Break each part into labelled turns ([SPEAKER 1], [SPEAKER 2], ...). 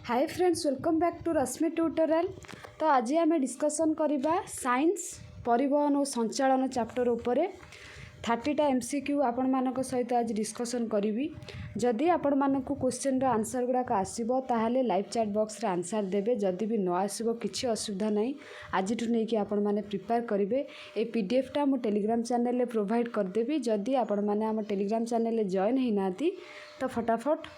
[SPEAKER 1] Hi friends, welcome back to Rashmi tutorial. तो आज आम डिस्कसन करवा साइंस परिवहन और संचालन चैप्टर उपरे 30टा एमसीक्यू आपण मानक सहित आज डिस्कसन करी। जदि आपण मानक क्वेश्चन रो आंसर गुड़ाक आसो ताहले लाइव चैट बॉक्स रे आंसर देबे। जदि भी न आसो किसी असुविधा नहीं, आज नहीं कि आपण माने प्रिपेयर करेंगे। ए पीडीएफ टा मु टेलीग्राम चैनल रे प्रोवाइड करदेवी। जदि आपण माने आम टेलीग्राम चैनल रे जॉइन ही नाती तो फटाफट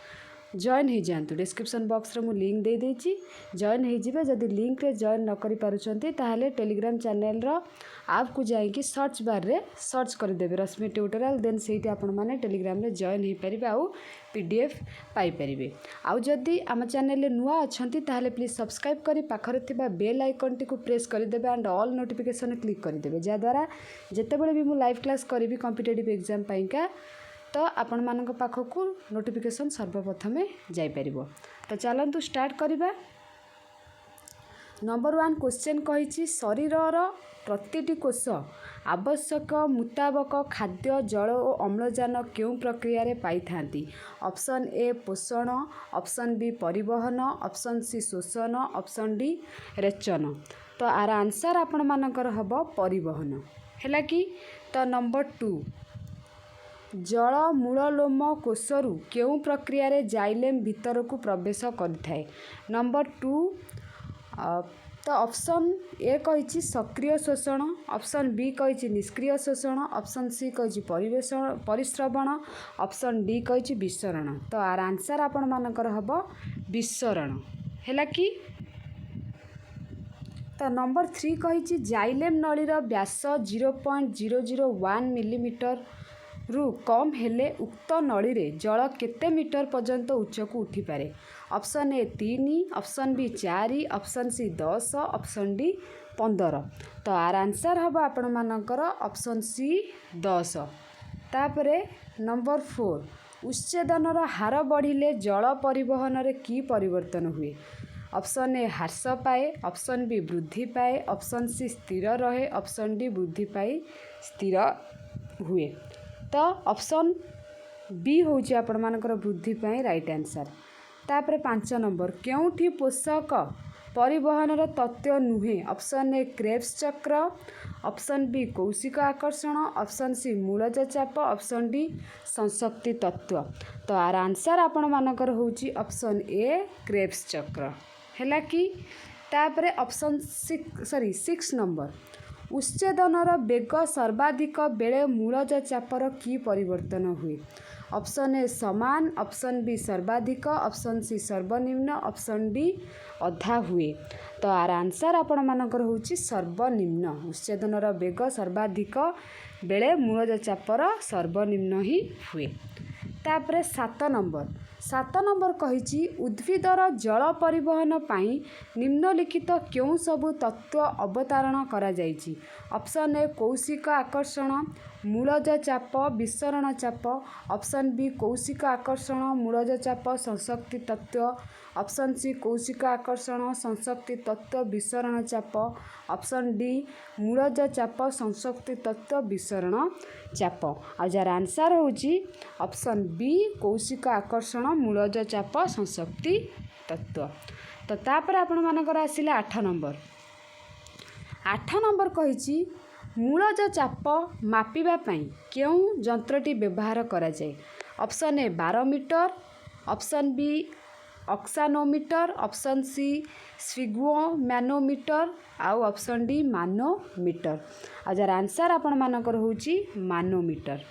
[SPEAKER 1] जॉइन हो जातु। डिस्क्रिप्शन बॉक्स रे मु लिंक दे देछि, जॉइन हो जिवे। जदि लिंक रे जॉइन न करि पारुछंती ताहले टेलीग्राम चैनल रो आप को जाइए सर्च बार रे सर्च कर देबे रश्मि ट्यूटोरियल। देन सेठी आपण माने टेलीग्राम रे जॉइन हो परिबे आउ पीडीएफ पाई परिबे। आउ जदि आम चैनल रे नुआ अछंती ताहले प्लीज सब्सक्राइब करी पाखरे थिबा बेल आइकन टी को प्रेस कर देबे एंड ऑल नोटिफिकेशन क्लिक कर देबे, जा द्वारा जेतेबेले भी मु लाइव क्लास करिवि कॉम्पिटिटिव एग्जाम पाइका तो आपण मानक पाखकु नोटिफिकेशन सर्वप्रथमे जाई परिबो। तो चलंतु स्टार्ट करिबा। नंबर 1 क्वेश्चन कहिछि शरीरर प्रतिटी कोष आवश्यक मुताबक खाद्य जल और अम्लजान क्यों प्रक्रिया रे पाई थांती। ऑप्शन ए पोषण, ऑप्शन बी परिवहन, ऑप्शन सी शोषण, ऑप्शन डी रेचन। तो आर आंसर आपण मानकर हबो परिवहन हैला कि। तो नंबर 2 जल मूललोम कोषरु क्यों प्रक्रिया रे जाइलेम भीतर को प्रवेश करिथाए। नंबर 2 तो ऑप्शन ए कहिछि सक्रिय शोषण, ऑप्शन बी कहिछि निष्क्रिय शोषण, ऑप्शन सी कहिछि परिश्रवण, ऑप्शन डी कहिछि विसरण। तो आर आंसर आपण मानकर हबो विसरण हैला कि। तो नंबर 3 कहिछि जाइलेम नळीर व्यास 0.001 मिलीमीटर रु कम हेले उक्त नली रे जल केते मीटर पर्यंत उच्चकू उठी पारे। Option A 3, option B 4, option C 10, option D 15। तो आर आंसर हबो आपण मानकर ऑप्शन सी 10। तापरे नंबर 4 उच्छेदनर हार बढ़िले जल परिवहन रे की परिवर्तन हुए। ऑप्शन ए ह्रास पाए, ऑप्शन बी वृद्धि पाए, ऑप्शन सी स्थिर रहे, ऑप्शन डी वृद्धि पाए स्थिर हुए। तो ऑप्शन बी होची आपण मानकर वृद्धि पाए राइट आंसर। तापर 5 नंबर क्योंठी पोषक परिवहन तत्व नुहे। ऑप्शन ए क्रेब्स चक्र, ऑप्शन बी कौशिक आकर्षण, ऑप्शन सी मूलज चाप, ऑप्शन डी संशक्ति तत्व। तो आर आंसर आपण मानकर होची ऑप्शन ए क्रेब्स चक्र हैला कि। तापर ऑप्शन 6 नंबर उच्छेदनर बेग सर्वाधिक बेले मूलज चापर की परिवर्तन हुए। ऑप्शन ए समान, ऑप्शन बी सर्वाधिक, ऑप्शन सी सर्वनिम्न, ऑप्शन डी अधा हुए। तो आर आंसर आपण मानकर होची सर्वनिम्न। उच्छेदनर बेग सर्वाधिक बेले मूलज चापर सर्वनिम्न ही हुए। तापर 7 नंबर कहिछि उद्भिदर जल परिवहन पाई निम्नलिखित क्यों सबु तत्व अवतारण करा जाइछि। ऑप्शन ए कौशिक आकर्षण, मूलज चाप, विसरण चाप, ऑप्शन बी कौशिक आकर्षण, मूलज चाप, संशक्ति तत्व, ऑप्शन सी कौशिक आकर्षण, संशक्ति तत्व, विसरण चाप, ऑप्शन डी मूलज चाप, संशक्ति तत्व, विसरण चाप। आ जार आंसर होची ऑप्शन बी कौशिक आकर्षण, मूलज चाप, संशक्ति तत्व। तो तापर आपण मानकर आसिले 8 नंबर कहिछि मूलज चाप मापिबा पई केउं जंत्रटी व्यवहार करा जाय। Option A barometer, option B oxanometer, option C sphygmomanometer आउ ऑप्शन डी मानोमीटर। आ जार आंसर आपण मानकर होची मानोमीटर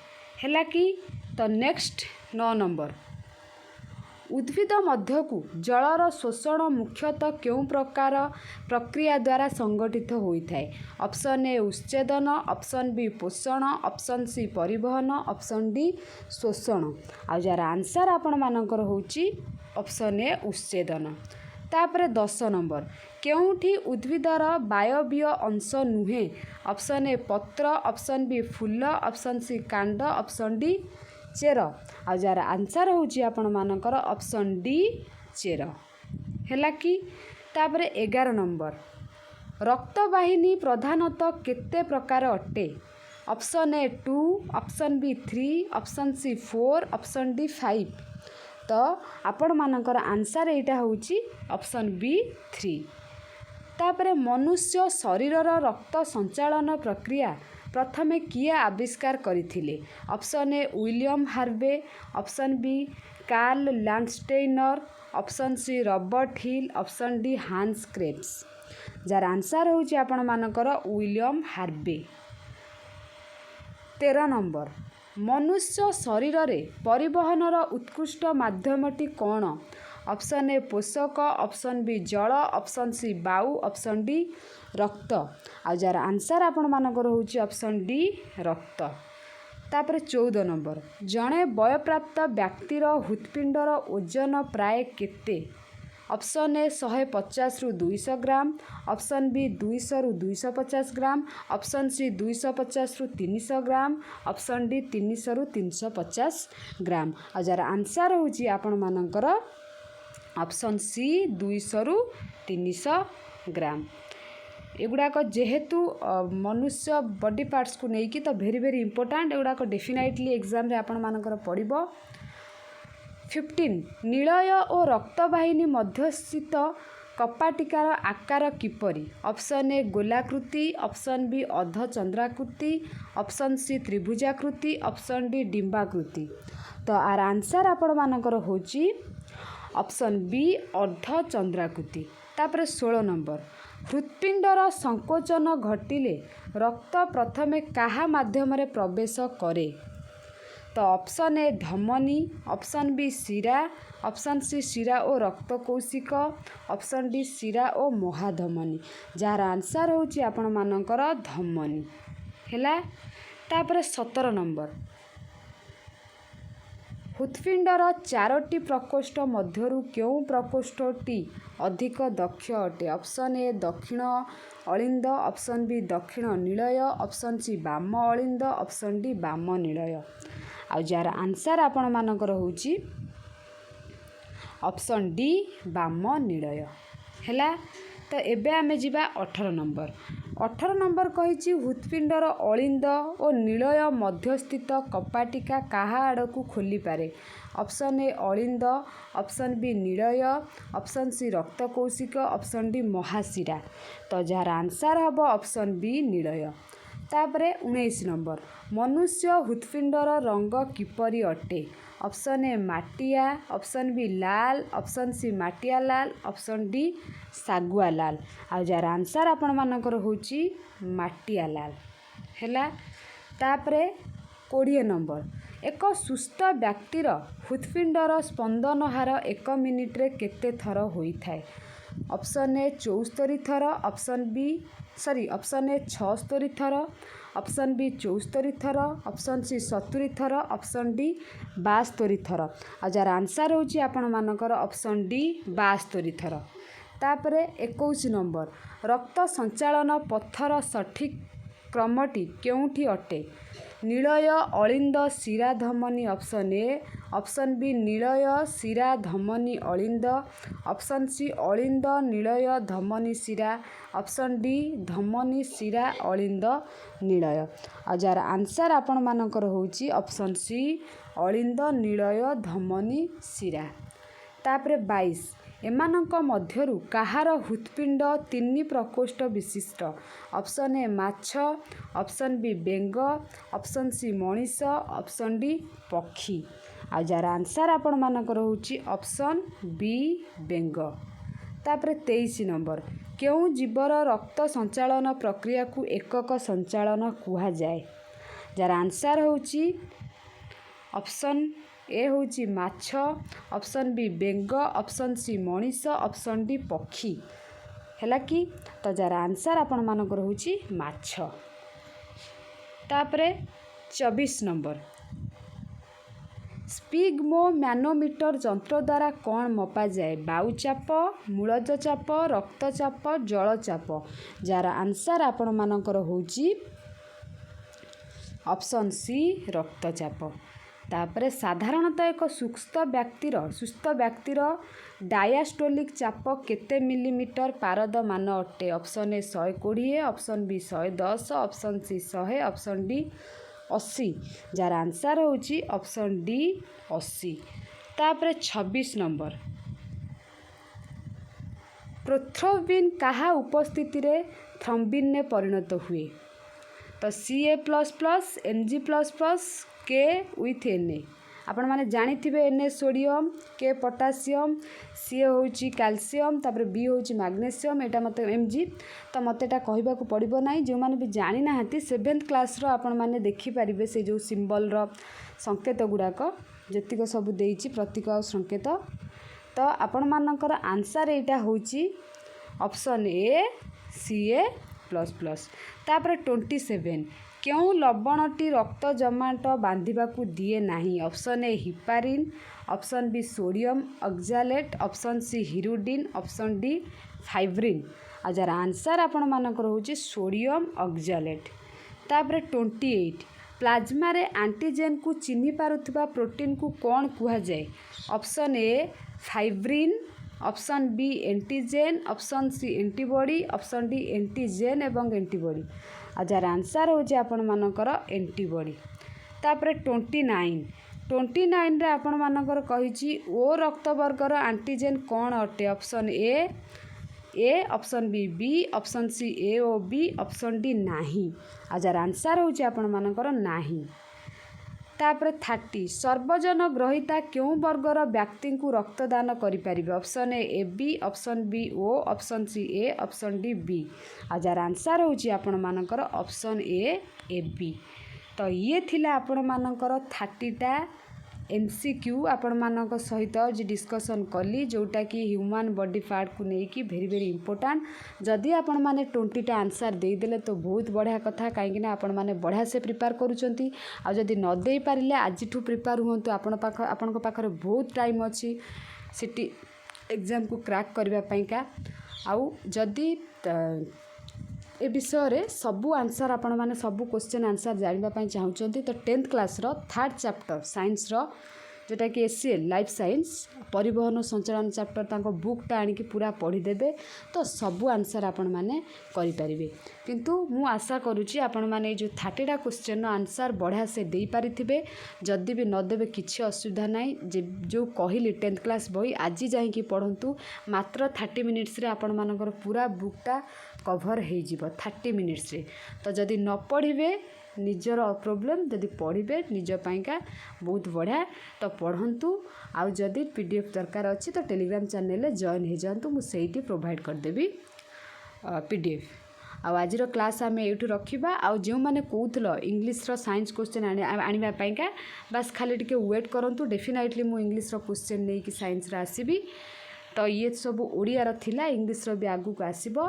[SPEAKER 1] हैला कि। तो नेक्स्ट 9 नंबर उद्भिद मध्यकू जलर शोषण मुख्यतः क्यों प्रकार प्रक्रिया द्वारा संगठित होता है। ऑप्शन ए उच्छेदन, ऑप्शन बी पोषण, ऑप्शन सी परिवहन, ऑप्शन डी शोषण। आ जार आंसर आपण मानकर होची ऑप्शन ए उच्छेदन। तापर 10 नंबर क्योंठी उद्भिदर वायवीय अंश नुहे। ऑप्शन ए पत्र, option B full, option C कांड, ऑप्शन डी चेर। आ जार आंसर होची आपण मानकर ऑप्शन डी चेर हैला कि। तापर 11 नंबर रक्तवाहिनी प्रधानतः केते प्रकार अटे। Option A 2, option B 3, option C 4, option D 5। तो आपण मानकर आंसर एटा होची ऑप्शन बी 3। तापरे मनुष्य शरीरर रक्त संचालन प्रक्रिया प्रथमे किए आविष्कार करथिले? Option A William Harvey, option B Karl Landsteiner, option C Robert Hill, option D Hans Krebs. जार आंसर होची आपण मानकर विलियम हार्वे। 13 नंबर, मनुष्य शरीर रे परिवहनर उत्कृष्ट माध्यमटी कौन? ऑप्शन ए पोषक, ऑप्शन बी जल, ऑप्शन सी वायु, ऑप्शन डी रक्त। आ जार आंसर आपण मानकर होची ऑप्शन डी रक्त। तापर 14 नंबर, जड़े वयप्राप्त व्यक्तिर हृत्पिंडर ओजन प्राय केते? ऑप्शन ए 150 रु 200 ग्राम, ऑप्शन बी 200 रु 250 ग्राम, ऑप्शन सी 250 रु 300 ग्राम, ऑप्शन डी 300 रु 350 ग्राम। आ जार आंसर होची आपण मानकर ऑप्शन सी 200 रु 300 ग्राम। एगुड़ाक जेहेतु मनुष्य बॉडी पार्ट्स को लेकिन तो भेरी भेरी इंपोर्टाट एगुड़ाक डेफिनेटली एग्जाम रे आपण मानकर पड़िबो। 15, नीलय और रक्तवाहिनी मध्यस्थित कपाटिकार आकार किपरि? ऑप्शन ए गोलाकृति, ऑप्शन बी अर्धचंद्राकृति, ऑप्शन सी त्रिभुजाकृति, ऑप्शन डी डिंबाकृति। तो आर आंसर आपण मानकर होची ऑप्शन बी अर्धचंद्राकृति। तापर 16 नंबर, हृत्पिंडर संकोचन घटिले रक्त प्रथमे काहा माध्यम रे प्रवेश करे? तो ऑप्शन ए धमनी, ऑप्शन बी शिरा, ऑप्शन सी शिरा और रक्तकौशिक, ऑप्शन डी शिरा और महाधमनी। जार आंसर होची आपण मानकर धमनी हैला। तापर 17 नंबर, हृत्पिंडर 4टी प्रकोष्ठ मध्यरु केउ प्रकोष्ठटी अधिक दक्ष अटे? ऑप्शन ए दक्षिण अलिंद, ऑप्शन बी दक्षिण नीलय, ऑप्शन सी बाम अलिंद, ऑप्शन डी बाम नीलय। आ जार आंसर आपण मानकर होची ऑप्शन डी बाम नीलय हैला। तो एबे आमे जिबा 18 नंबर। 18 नंबर कहिछि हृत्पिंडर अलिंद और नीलय मध्यस्थित कपाटिका काहा आड़कू खोली पारे? ऑप्शन ए अलिंद, ऑप्शन बी नीलय, ऑप्शन सी रक्तकौशिक, ऑप्शन डी महाशिरा। तो जार आंसर हम ऑप्शन बी नीलय। तापरे 19 नंबर, मनुष्य हृत्पिंडर रंग किपरि अटे? ऑप्शन ए माटिया, ऑप्शन बी लाल, ऑप्शन सी माटिया लाल, ऑप्शन डी सागुआ लाल। आ जार आंसर आपण मानकर होची माटिया लाल हैला। तापरे 20 नंबर, एक सुस्थ व्यक्तिर हृत्पिंडर स्पंदन हार 1 मिनिट रे केते थर होई थाए? ऑप्शन ए 74 थर, ऑप्शन ए 76 थर, ऑप्शन बी 74 थर, ऑप्शन सी 70 थर, ऑप्शन डी 72 थर। आ जार आंसर होची आपण मानकर ऑप्शन डी 72 थर। तापरे 21 नंबर, रक्त संचालन पथर सठिक क्रमटी केउठी अटे? नीलय अलिंद शिरा धमनी, option A, option B Nilay शिरा धमनी अलिंद, ऑप्शन सी अलिंद नीलय धमनी शिरा, ऑप्शन डी धमनी शिरा अलिंद नीलय। आ जार आंसर आपण मानकर होची ऑप्शन सी अलिंद नीलय धमनी शिरा। तापरे 22, एमानक मध्यरु काहार हृत्पिंड 3 प्रकोष्ठ विशिष्ट? ऑप्शन ए माछ, ऑप्शन बी बेंग, ऑप्शन सी मनीष, ऑप्शन डी पक्षी। आ जार आंसर आपण मानकर होची ऑप्शन बी बेंग। तापरे 23 नंबर, केउ जीवर रक्त संचालन प्रक्रिया को एकक संचालन कुहा जाए? जार आंसर होची ऑप्शन ए होची माछ, ऑप्शन बी बेंग, ऑप्शन सी मनीष, ऑप्शन डी पक्षी हैला कि। तो जार आंसर आपण मानकर होची माछ। तापरे 24 नंबर, स्पिग्मो मैनोमीटर यंत्र द्वारा कौन मपा जाए? वायुचाप, मूलज चाप, रक्तचाप, जलचाप। जार आंसर आपण मानकर होची ऑप्शन सी रक्तचाप। तापरे साधारणतः एक सुस्थ व्यक्तिर डायास्टोलिक चाप केते मिलीमीटर पारद मान अटे? Option A 120, option B 110, option C 100, option D 80। जार आंसर होची ऑप्शन डी 80। तापर 26 नंबर प्रोथ्रोम्बिन कहा उपस्थिति रे थ्रोम्बिन ने परिणत हुए तो Ca++ Mg++ K with Na आपण मैंने जानिथिबे Na सोडियम K पोटासियम सी होची कैल्शियम तापर बी होची मैग्नीशियम एटा मते Mg तो मते एटा कहबा को पड़िबो नाही जो माने भी जानि नाहंती 7th क्लास रो आपण माने देखि परिबे से जो सिंबल रो संकेत गुडाक जेतिक सब देइची प्रतीक और संकेत तो आपण मानकर आंसर एटा होची ऑप्शन ए Ca++ तापर 27 क्यों लवणटी रक्त जमाट बांधिबा को दिए नाही option A heparin option B sodium oxalate option C hirudin option D fibrin आ जार आंसर आपण मानकर होची सोडियम ऑक्जालेट तापर 28 प्लाज्मा रे एंटीजेन को चिन्हि पारुथिबा प्रोटीन को कौन कुहा जाए option A fibrin option B antigen option C antibody option D antigen एवं एंटीबॉडी आ जार आंसर होची आपण मानकर एंटीबॉडी तापर 29 रे आपण मानकर कहिची ओ रक्त वर्गर एंटीजेन कौन अटे option A option B option C A O B option D नाही आ जार आंसर होची आपण मानकर नाही तापर 30 सर्वजन ग्रहिता क्यों वर्गर व्यक्ति को रक्तदान करिपारिबे option A B option B O option C A option D B आ जार आंसर होची आपण मानकर ऑप्शन ए बी तो ये थिला आपण मानकर 30टा MCQ आपण मानक सहित जे डिस्कशन कली जोटा कि ह्यूमन बॉडी पार्ट को लेकिन भेरी भेरी इंपोर्टेंट जदि आपण माने 20टा आंसर दे देले तो बहुत बढ़िया कथा कहीं आपण माने बढ़िया से प्रिपेयर करूचंती आ जदि न दे पारिले आज ठू प्रिपेयर हुंतु आपण पाखरे बहुत टाइम अच्छी सिटी एग्जाम को क्रैक करबा पईका आउ जदि ए विषय रे सबू आंसर आपण माने सबू क्वेश्चन आंसर जानिबा पई चाहुचंती तो 10th क्लास रो 3rd चैप्टर साइंस रो जोटा कि एसीएल लाइफ साइंस परिवहन संचालन चैप्टर तांको बुकटा आनिकी पूरा पढ़ी देबे तो सबू आंसर आपण माने करि परिबे किंतु मु आशा करूची आपण माने जो 30टा क्वेश्चन रो आंसर बढ़िया से देई पारिथिबे जदि भी न देबे किछि असुविधा नाही जो कहिली 10th क्लास बही आज जाई कि पढ़ंतु मात्र 30 मिनिट्स रे आपण मानकर पूरा बुकटा कभर हो जिवो 30 मिनिट्स रे तो जदि न पढ़िबे निजर प्रोब्लेम जदि पढ़िबे निज पाइका बहुत बढ़िया तो पढ़ंतु आउ जदि पीडीएफ दरकार अच्छी तो टेलीग्राम चैनल जॉइन हो जातु मु सेठी प्रोवाइड कर देबी पीडीएफ आज क्लास आम ये रखा आउ जो मैंने कहूल इंग्लीश साइंस क्वेश्चन आने पाइका बास खाली टिके वेट करूँ डेफिनेटली मु इंग्लीश क्वेश्चन नहीं कि साइंस आसबि तो ये सब ओडिया थिला इंग्लीश भी आगू को आसब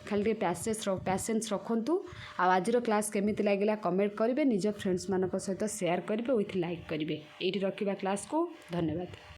[SPEAKER 1] खाली पैसेंस रखु आज क्लास केमिति लागिला कमेंट करेंगे निज फ्रेंड्स मान सहित शेयर करेंगे विथ लाइक करेंगे ये रखा क्लास को धन्यवाद।